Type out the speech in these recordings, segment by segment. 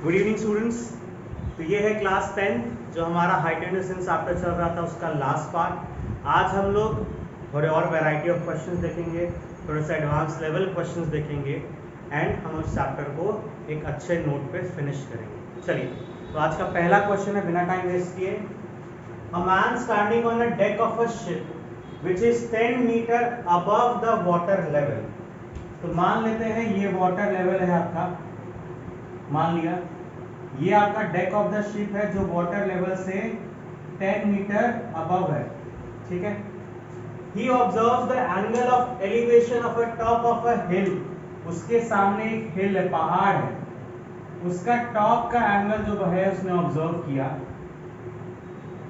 Good evening students. तो ये है क्लास 10 जो हमारा हाइट एंड डिस्टेंस चैप्टर चल रहा था उसका लास्ट पार्ट। आज हम लोग थोड़े और वैरायटी ऑफ क्वेश्चंस देखेंगे, थोड़े से एडवांस लेवल क्वेश्चंस देखेंगे एंड हम उस चैप्टर को एक अच्छे नोट पे फिनिश करेंगे। चलिए, तो आज का पहला क्वेश्चन है बिना टाइम वेस्ट किए। A man standing on a deck of a ship which is 10 metre above the water level. तो मान लेते हैं ये वाटर लेवल है आपका, मान लिया ये आपका डेक ऑफ द शिप है जो वाटर लेवल से 10 मीटर अबव है, ठीक है। He observes the angle of elevation of a top of a hill. उसके सामने एक हिल है, पहाड़ है, उसका टॉप का एंगल जो है उसने ऑब्जर्व किया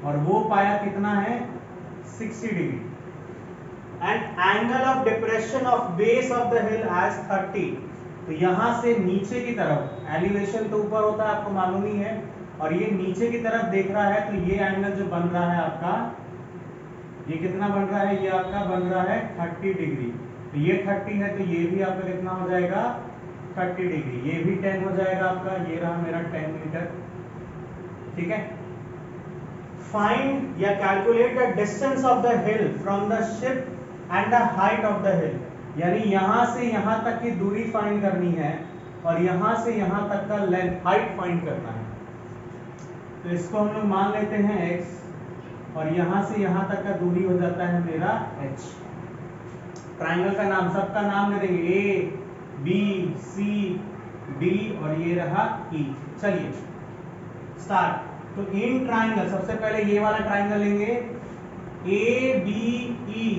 और वो पाया कितना है 60 degree. And angle of depression of base of the hill as 30। तो यहां से नीचे की तरफ, एलिवेशन तो ऊपर होता है आपको मालूम ही है, और ये नीचे की तरफ देख रहा है, तो ये एंगल जो बन रहा है आपका, ये कितना बन रहा है, ये आपका बन रहा है 30 डिग्री। तो ये 30 है तो ये भी आपका कितना हो जाएगा 30 डिग्री। ये भी 10 हो जाएगा आपका, ये रहा मेरा 10 मीटर, ठीक है। फाइंड या calculate the distance of the hill from the ship and the height of the हिल। यानी यहां से यहां तक की दूरी फाइंड करनी है और यहां से यहां तक का लेंथ, हाइट फाइंड करना है। तो इसको हम लोग मान लेते हैं x और यहां से यहां तक का दूरी हो जाता है मेरा h। ट्राइंगल का नाम, सबका नाम ले देंगे, a b c d और ये रहा e। चलिए स्टार्ट। तो इन ट्राइंगल सबसे पहले ये वाला ट्राइंगल लेंगे, A B E,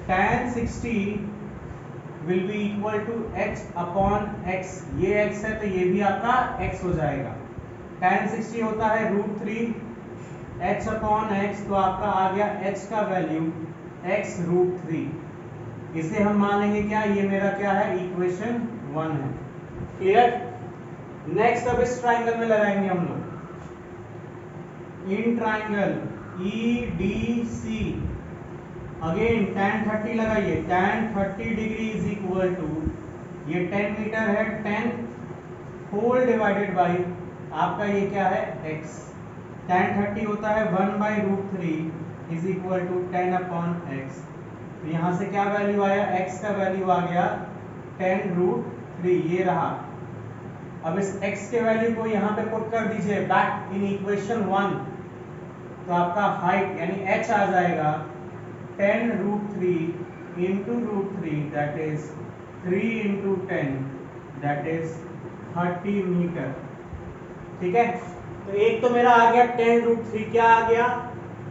tan 60 will be equal to x upon x। ये x है तो ये भी आपका x हो जाएगा। tan 60 होता है √3 h अपॉन x, तो आपका आ गया h का वैल्यू x √3। इसे हम मान लेंगे क्या, ये मेरा क्या है, इक्वेशन 1 है। क्लियर। नेक्स्ट अब इस ट्राइंगल में लगाएंगे हम लोग in triangle EDC। Again tan 30 लगाइए, tan 30 degree is equal to, ये 10 मीटर है, 10 होल डिवाइडेड बाई आपका ये क्या है x। tan 30 होता है 1/√3 is equal to 10 upon x। तो यहां से क्या वैल्यू आया, x का वैल्यू आ गया 10√3, ये रहा। अब इस x के वैल्यू को यहां पे पुट कर दीजिए बैक इन इक्वेशन 1, तो आपका हाइट यानी h आ जाएगा 10√3 into √3 that is 3 into 10 that is 30 metre, ठीक है। तो एक तो मेरा आ गया 10√3, क्या आ गया,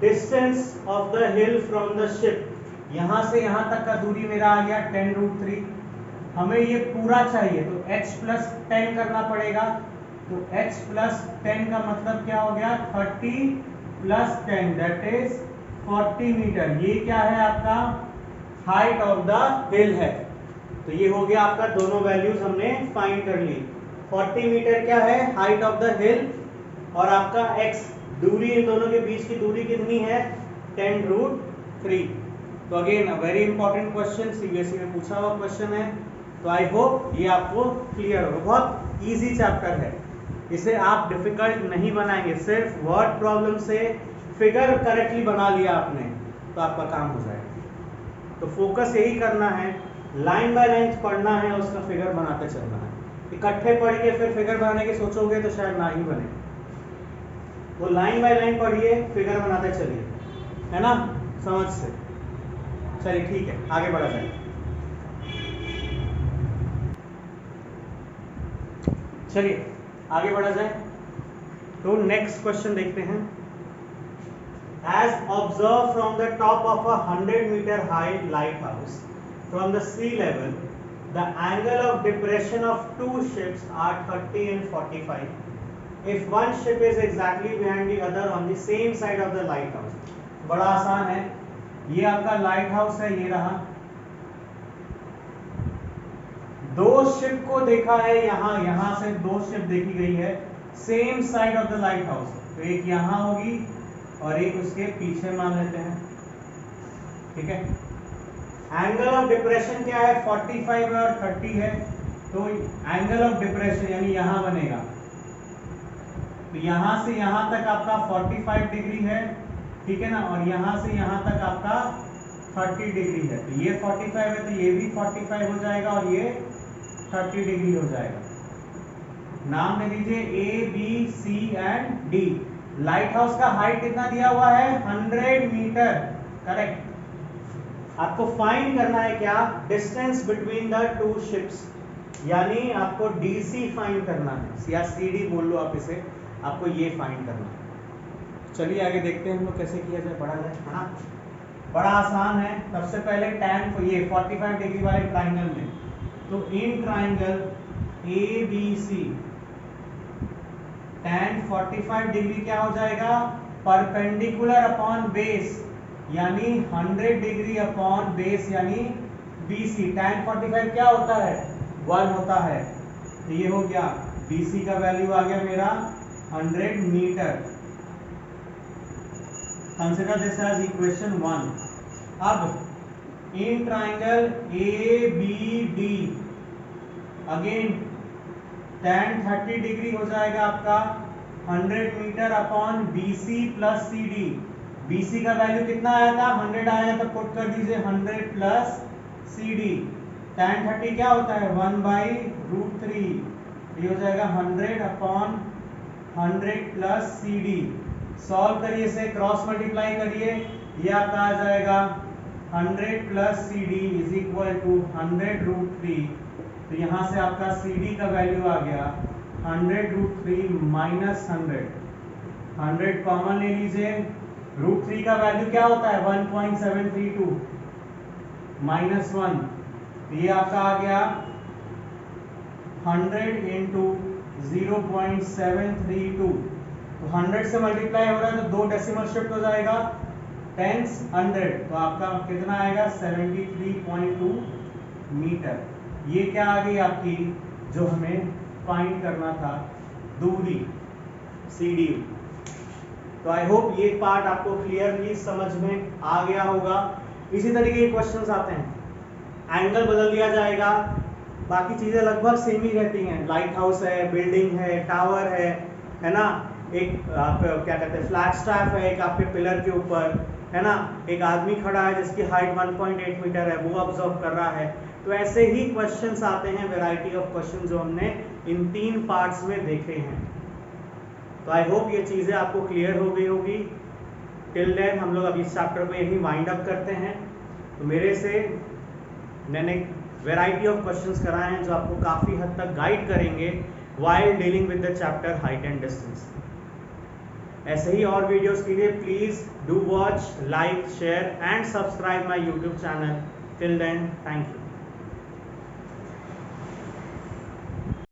distance of the hill from the ship. यहां से यहां तक का दूरी मेरा आ गया 10√3। हमें ये पूरा चाहिए तो h प्लस 10 करना पड़ेगा। तो h प्लस 10 का मतलब क्या हो गया, 30 प्लस 10 दैट इज 40 मीटर। ये क्या है आपका हाइट ऑफ द हिल है। तो ये हो गया आपका, दोनों वैल्यूज हमने फाइंड कर ली। 40 मीटर क्या है हाइट ऑफ द हिल, और आपका x दूरी, इन दोनों के बीच की दूरी कितनी है 10√3। तो again very important question, CBSE में पूछा हुआ क्वेश्चन है। तो आई होप ये आपको क्लियर होगा। बहुत इजी चैप्टर है, इसे आप डिफिकल्ट नहीं बनाएंगे। सिर्फ वर्ड प्रॉब्लम से फिगर करेक्टली बना लिया आपने तो आपका काम हो जाएगा। तो फोकस यही करना है, लाइन बाय लाइन पढ़ना है, उसका फिगर बनाते चलना है। इकट्ठे पढ़ के फिर फिगर बनाने की सोचोगे तो शायद ना ही बने। वो लाइन बाय लाइन पढ़िए, फिगर बनाते चलिए, है ना, समझ से। चलिए ठीक है, आगे बढ़ा जाए। चलिए आगे बढ़ा जाए। तो नेक्स्ट क्वेश्चन देखते हैं। As observed from the top of a 100 meter high lighthouse from the sea level, the angle of depression of two ships are 30 and 45. If one ship is exactly behind the other on the same side of the lighthouse. बड़ा आसान है, ये आपका light house है, ये रहा। दो ship को देखा है, यहां से दो शिप देखी गई है same side of the light house. तो एक यहां होगी और एक उसके पीछे मान लेते हैं, ठीक है। एंगल ऑफ डिप्रेशन क्या है 45 है और 30 है। तो एंगल ऑफ डिप्रेशन यानी यहां बनेगा, तो यहां से यहां तक आपका 45 डिग्री है, ठीक है ना, और यहां से यहां तक आपका 30 डिग्री है, तो ये 45 है तो ये भी 45 हो जाएगा और ये 30 डिग्री हो जाएगा। नाम दे दीजिए A B C and D. Lighthouse का हाइट कितना दिया हुआ है 100 मीटर, करेक्ट। आपको फाइंड करना है क्या, distance between the two ships, यानी आपको डीसी फाइंड करना है या सीडी बोल लो आप इसे, आपको ये फाइंड करना है। चलिए आगे देखते हैं हम लोग कैसे किया जाए, बड़ा है ना, बड़ा आसान है। सबसे पहले टैन को ये 45 डिग्री वाले ट्राइंगल में, तो in triangle A B C tan 45 degree क्या हो जाएगा, परपेंडिकुलर अपॉन बेस, यानी 100 डिग्री अपॉन बेस यानी BC। tan 45 क्या होता है 1 होता है, तो ये हो गया BC का वैल्यू आ गया मेरा 100 metre. Consider this as equation 1। अब in triangle ABD again tan 30 degree हो जाएगा आपका 100 metre upon BC plus CD। BC का वैल्यू कितना आया था 100 आया, तो पुट कर दीजिए 100 प्लस CD। tan 30 क्या होता है 1/√3, ये हो जाएगा 100 अपॉन 100 प्लस CD। सॉल्व करिए इसे, क्रॉस मल्टीप्लाई करिए, ये आपका आ जाएगा 100 plus CD is equal to 100√3। तो यहां से आपका CD का वैल्यू आ गया 100√3 माइनस 100 कॉमन ले लीजिए, √3 का वैल्यू क्या होता है 1.732 माइनस 1, तो ये आपका आ गया 100 इंटू 0.732, तो 100 से मल्टीप्लाई हो रहा है तो 2 डेसिमल शिफ्ट हो जाएगा 10 100, तो आपका कितना आएगा 73.2 मीटर। ये क्या आ गई आपकी जो हमें फाइंड करना था दूरी CD। तो आई होप ये पार्ट आपको क्लियरली समझ में आ गया होगा। इसी तरीके के क्वेश्चंस आते हैं, एंगल बदल दिया जाएगा, बाकी चीजें लगभग सेम ही रहती हैं। लाइट हाउस है, बिल्डिंग है, टावर है ना, एक आप क्या कहते हैं फ्लैग स्टैफ है एक आपके पिलर के ऊपर, है ना, एक आदमी खड़ा है जिसकी हाइट 1.8 मीटर है, वो ऑब्जर्व कर रहा है। तो ऐसे ही क्वेश्चंस आते हैं, वैरायटी ऑफ क्वेश्चन जो हमने इन 3 पार्ट्स में देखे हैं। तो आई होप ये चीज़ें आपको क्लियर हो गई होगी। टिल देन हम लोग अभी इस चैप्टर में यही वाइंड अप करते हैं। तो मेरे से मैंने वैरायटी ऑफ क्वेश्चंस कराए हैं जो आपको काफ़ी हद तक गाइड करेंगे while dealing with the chapter height and distance. ऐसे ही और वीडियोस के लिए please do watch, like, share and subscribe my YouTube channel. Till then thank you.